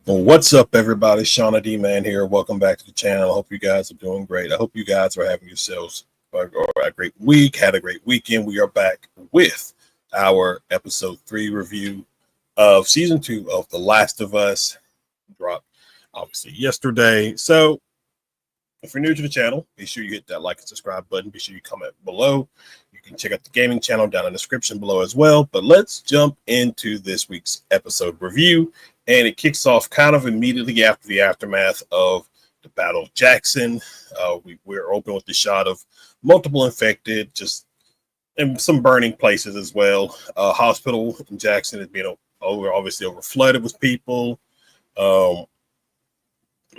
Well, what's up, everybody? Shauna D Man here. Welcome back to the channel. I hope you guys are doing great. I hope you guys are having yourselves a great week, had a great weekend. We are back with our episode 3 review of season 2 of The Last of Us. Dropped obviously yesterday. So if you're new to the channel, be sure you hit that like and subscribe button. Be sure you comment below. You can check out the gaming channel down in the description below as well. But let's jump into this week's episode review. And it kicks off kind of immediately after the aftermath of the Battle of Jackson. We're open with the shot of multiple infected, just and some burning places as well. Hospital in Jackson is being obviously over flooded with people. Um,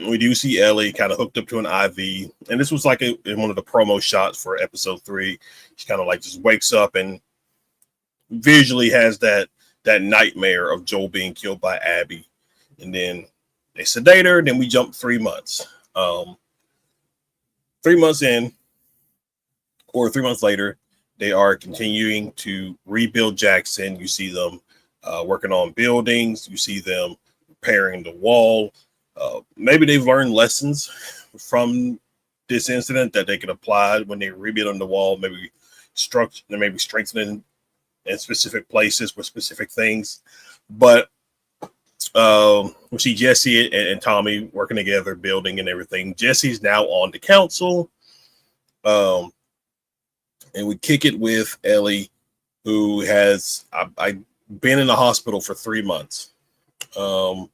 we do see Ellie kind of hooked up to an IV, and this was like in one of the promo shots for episode 3. She kind of like just wakes up and visually has that nightmare of Joel being killed by Abby, and then they sedate her. Then we jump 3 months. 3 months in, or 3 months later, they are continuing to rebuild Jackson. You see them working on buildings. You see them repairing the wall. Maybe they've learned lessons from this incident that they can apply when they rebuild the wall. Maybe strengthening in specific places with specific things. But we see Jesse and Tommy working together, building and everything. Jesse's now on the council. And we kick it with Ellie, who has been in the hospital for 3 months. And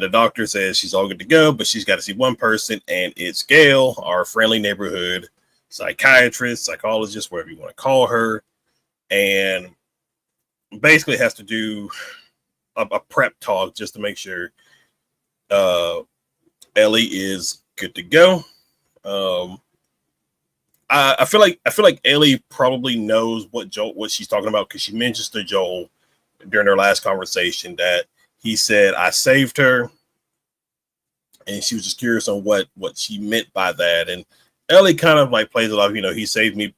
the doctor says she's all good to go, but she's got to see one person, and it's Gail, our friendly neighborhood psychiatrist, psychologist, whatever you want to call her. And basically has to do a prep talk just to make sure Ellie is good to go. I feel like Ellie probably knows what she's talking about, because she mentions to Joel during their last conversation that he said, "I saved her," and she was just curious on what she meant by that. And Ellie kind of like plays it off, he saved me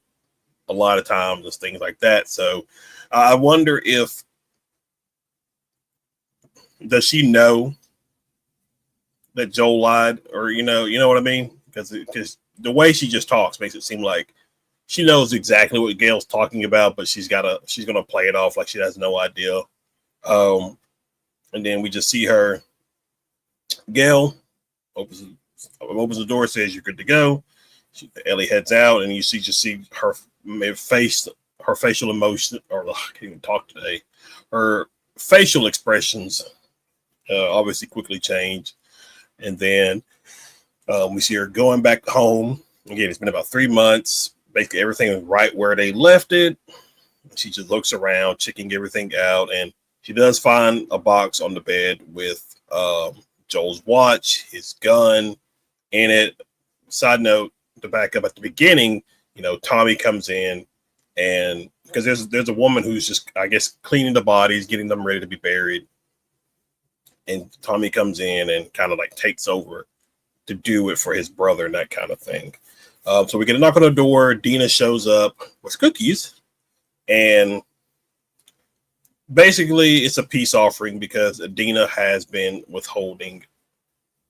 a lot of times, and things like that. So I wonder if does she know that Joel lied, or you know what I mean? Because the way she just talks makes it seem like she knows exactly what Gail's talking about, but she's gonna play it off like she has no idea. And then we just see her. Gail opens the door, says you're good to go. Ellie heads out, and you see her face, her facial emotion, or I can't even talk today. Her facial expressions obviously quickly change, and then we see her going back home. Again, it's been about 3 months. Basically, everything is right where they left it. She just looks around, checking everything out, and she does find a box on the bed with Joel's watch, his gun in it. Side note, to back up at the beginning, Tommy comes in, and because there's a woman who's just, I guess, cleaning the bodies, getting them ready to be buried. And Tommy comes in and kind of like takes over to do it for his brother and that kind of thing. So we get a knock on the door. Dina shows up with cookies, and basically it's a peace offering because Dina has been withholding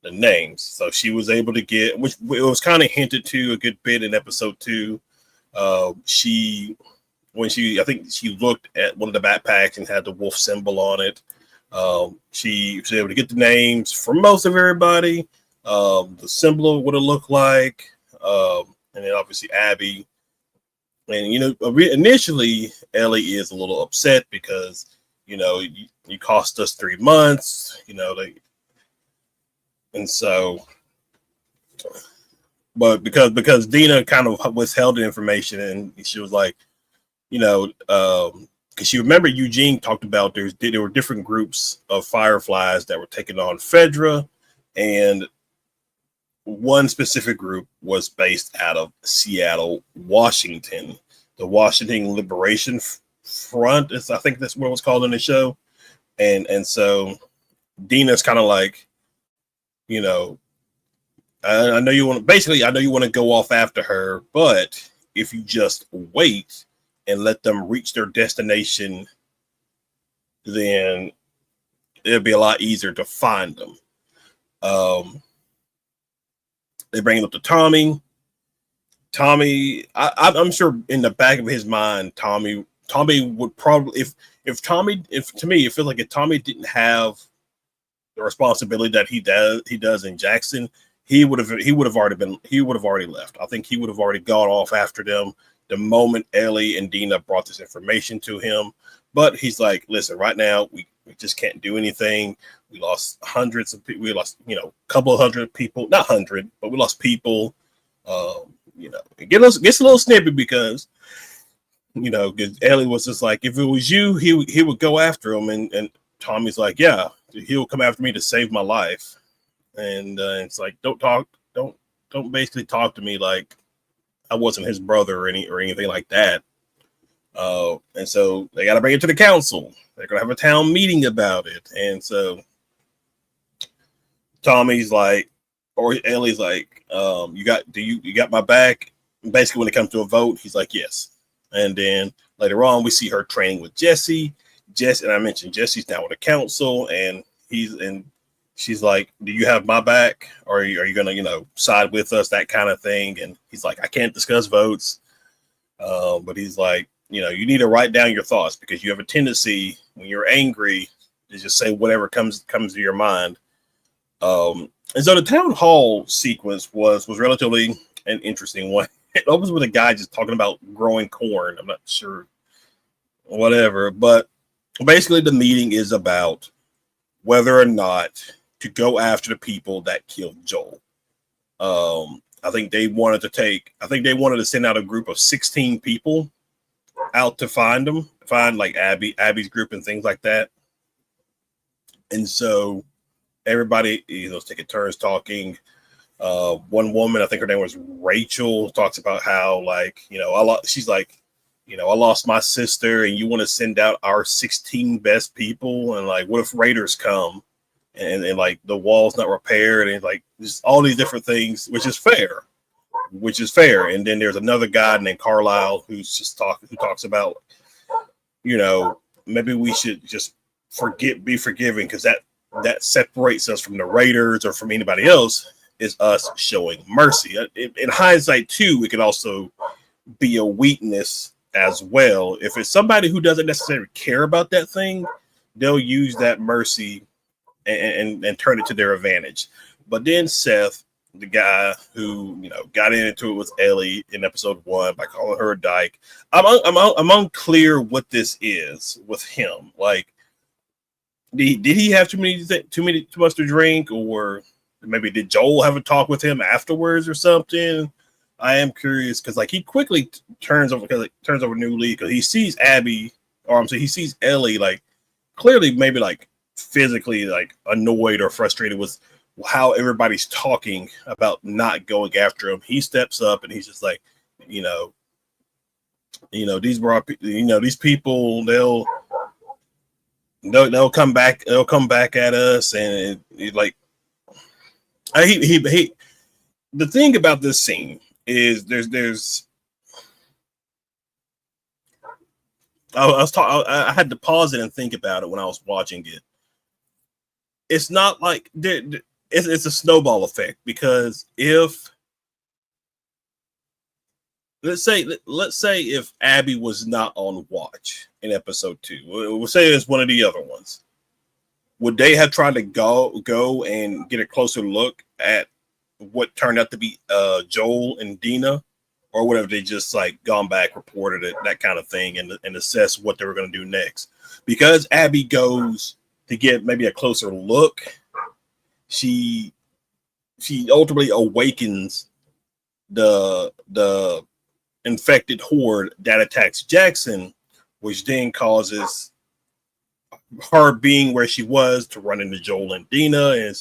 the names. So she was able to get, which it was kind of hinted to a good bit in episode 2. I think she looked at one of the backpacks and had the wolf symbol on it. She was able to get the names for most of everybody, the symbol of what it looked like, and then obviously Abby. And initially Ellie is a little upset because you cost us 3 months, and so, but because Dina kind of withheld the information, and she was like, because she remember Eugene talked about there were different groups of Fireflies that were taking on Fedra, and one specific group was based out of Seattle, Washington. The Washington Liberation Front, I think that's what it was called in the show. And so Dina's kind of like, I know you want to go off after her, but if you just wait and let them reach their destination, then it'd be a lot easier to find them. They bring it up to Tommy. I'm sure in the back of his mind, Tommy would probably, if Tommy, if to me, it feels like if Tommy didn't have the responsibility that he does in Jackson, he would have already left. I think he would have already gone off after them the moment Ellie and Dina brought this information to him. But he's like, listen, right now we just can't do anything. We lost hundreds of people. We lost, a couple of hundred people, not 100, but we lost people. It gets a little snippy because, because Ellie was just like, if it was you, he would go after him. And Tommy's like, yeah, he'll come after me to save my life. And it's like, don't basically talk to me like I wasn't his brother or anything like that. And so they got to bring it to the council. They're going to have a town meeting about it. And so Tommy's like, or Ellie's like, you got my back? And basically, when it comes to a vote, he's like, yes. And then later on, we see her training with Jesse. And I mentioned Jesse's now with the council, and she's like, do you have my back? Or are you going to, side with us, that kind of thing? And he's like, I can't discuss votes. But he's like, you need to write down your thoughts because you have a tendency when you're angry to just say whatever comes to your mind. And so the town hall sequence was relatively an interesting one. It opens with a guy just talking about growing corn. I'm not sure, whatever. But basically, the meeting is about whether or not to go after the people that killed Joel. I think they wanted to send out a group of 16 people out to find them, find like Abby's group and things like that. And so everybody, taking turns talking. One woman, I think her name was Rachel, talks about how she's like, I lost my sister and you want to send out our 16 best people. And like, what if raiders come and like the wall's not repaired and like just all these different things, which is fair. And then there's another guy named Carlisle who talks about, maybe we should just be forgiving because that separates us from the raiders or from anybody else is us showing mercy. In hindsight, too, it could also be a weakness as well. If it's somebody who doesn't necessarily care about that thing, they'll use that mercy and turn it to their advantage. But then Seth, the guy who got into it with Ellie in episode 1 by calling her a dyke, I'm unclear what this is with him. Like, did he have too much to drink, or maybe did Joel have a talk with him afterwards or something? I am curious because he quickly turns over a new leaf because he sees he sees Ellie clearly maybe physically annoyed or frustrated with how everybody's talking about not going after him. He steps up and he's just like, these people, they'll come back at us. And the thing about this scene is I had to pause it and think about it when I was watching it. It's not like it's a snowball effect because if let's say if Abby was not on watch in episode 2, we'll say it's one of the other ones, would they have tried to go and get a closer look at what turned out to be Joel and Dina, or would have they just gone back, reported it, that kind of thing, and assess what they were going to do next? Because Abby goes to get maybe a closer look, she ultimately awakens the infected horde that attacks Jackson, which then causes her being where she was to run into Joel and Dina.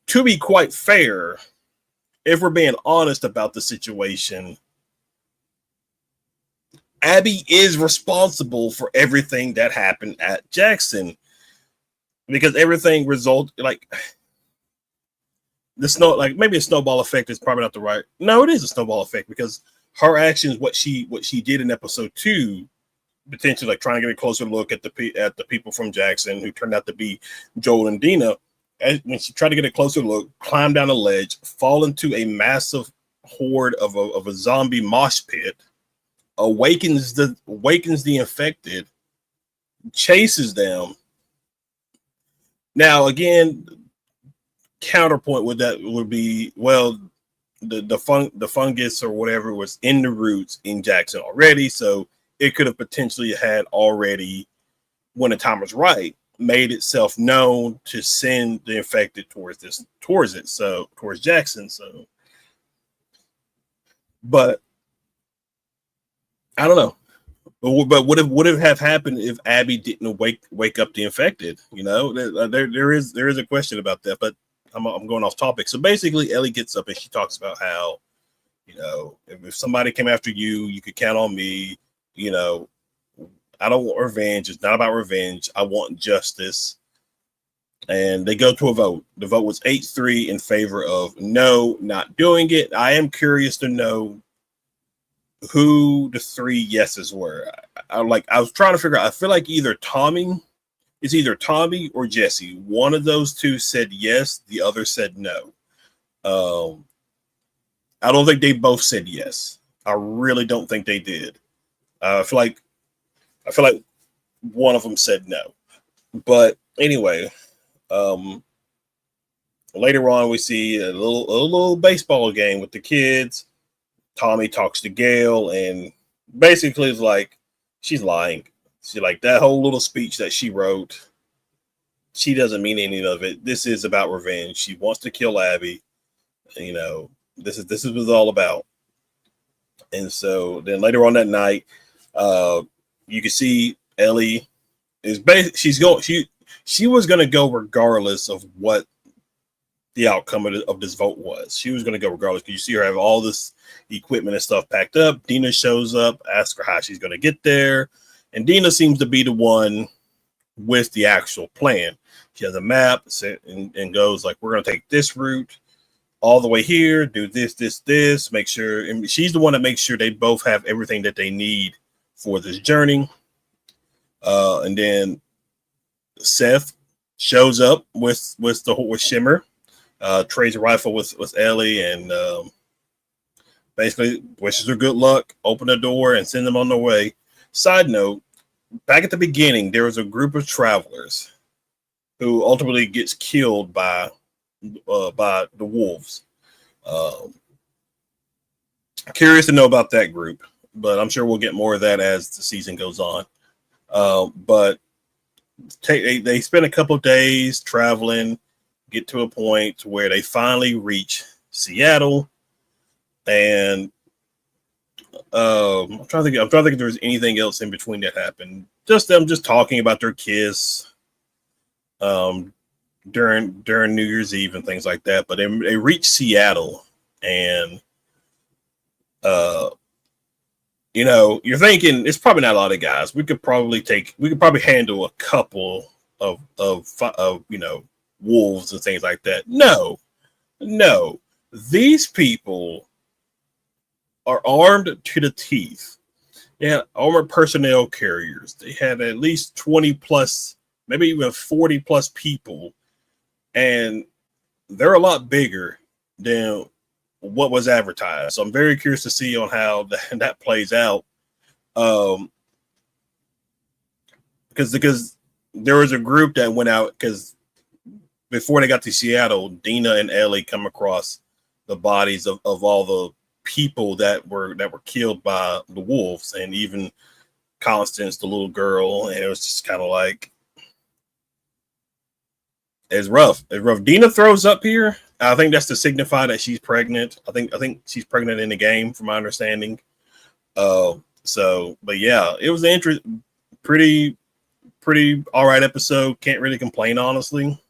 To be quite fair, if we're being honest about the situation, Abby is responsible for everything that happened at Jackson because everything maybe a snowball effect is probably not the right. No, it is a snowball effect because her actions, what she did in episode 2, potentially like trying to get a closer look at the people from Jackson who turned out to be Joel and Dina. When she tried to get a closer look, climb down a ledge, fall into a massive horde of a zombie mosh pit, awakens the infected, chases them. Now again, counterpoint with that would be, well, the fungus or whatever was in the roots in Jackson already, so it could have potentially had already, when the time was right, made itself known to send the infected towards Jackson. So, but I don't know. But would it have happened if Abby didn't wake up the infected? You know, there is a question about that. But I'm going off topic. So basically, Ellie gets up and she talks about how, you know, if somebody came after you, you could count on me. You know, I don't want revenge. It's not about revenge. I want justice. And they go to a vote. The vote was 8-3 in favor of no, not doing it. I am curious to know who the 3 yeses were. I was trying to figure out. I feel like either Tommy or Jesse. One of those two said yes. The other said no. I don't think they both said yes. I really don't think they did. I feel like one of them said no. But anyway, later on we see a little baseball game with the kids. Tommy talks to Gail and basically is like, she's lying. She like that whole little speech that she wrote. She doesn't mean any of it. This is about revenge. She wants to kill Abby. You know, this is what it's all about. And so then later on that night, you can see Ellie is she was going to go regardless of what the outcome of this vote was. She was going to go regardless, because you see her have all this equipment and stuff packed up. Dina shows up, asks her how she's going to get there, and Dina seems to be the one with the actual plan. She has a map and goes like, we're going to take this route all the way here, do this, make sure. And she's the one that makes sure they both have everything that they need for this journey. And then Seth shows up with Shimmer, trades a rifle with Ellie, and basically wishes her good luck, open the door, and send them on their way. Side note, back at the beginning, there was a group of travelers who ultimately gets killed by the wolves. Curious to know about that group, but I'm sure we'll get more of that as the season goes on. But they spend a couple of days traveling, get to a point where they finally reach Seattle, and I'm trying to think if there's anything else in between that happened. Just them just talking about their kiss during New Year's Eve and things like that. But they reach Seattle, and you know, you're thinking it's probably not a lot of guys. We could probably handle a couple of you know, wolves and things like that. No, these people are armed to the teeth. They had armored personnel carriers. They had at least 20 plus, maybe even 40 plus people, and they're a lot bigger than what was advertised. So I'm very curious to see on how that plays out. Because there was a group that went out, because before they got to Seattle, Dina and Ellie come across the bodies of all the people that were killed by the wolves, and even Constance, the little girl, and it was just kind of like, it's rough. Dina throws up here. I think that's to signify that she's pregnant. I think she's pregnant in the game, from my understanding. So, but yeah, it was an pretty all right episode. Can't really complain, honestly.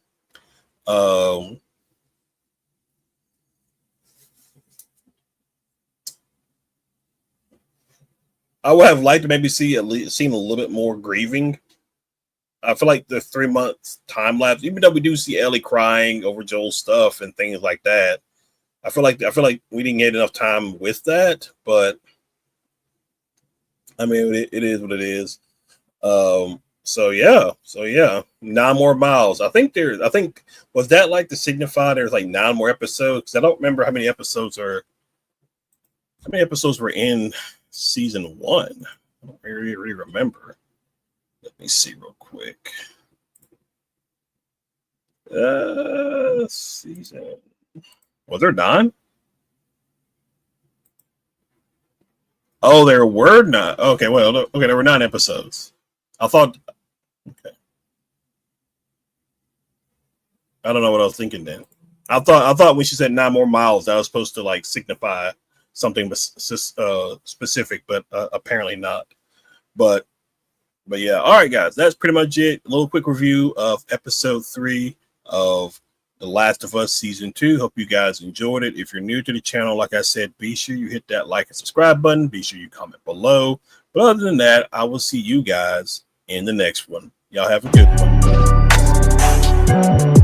I would have liked to maybe seen a little bit more grieving. I feel like the 3 months time lapse, even though we do see Ellie crying over Joel's stuff and things like that, I feel like we didn't get enough time with that. But I mean, it is what it is. So yeah, 9 more miles. I think was that like to signify there's like 9 more episodes? Because I don't remember how many episodes were in season 1. I don't really remember. Let me see real quick. Season, was there 9? Oh, there were 9. Okay, well, okay, there were 9 episodes. I thought. Okay. I don't know what I was thinking then. I thought when she said 9 more miles, that was supposed to like signify something specific, but apparently not. But yeah, all right, guys, that's pretty much it. A little quick review of episode 3 of The Last of Us season 2. Hope you guys enjoyed it. If you're new to the channel, like I said, be sure you hit that like and subscribe button. Be sure you comment below. But other than that, I will see you guys in the next one. Y'all have a good one.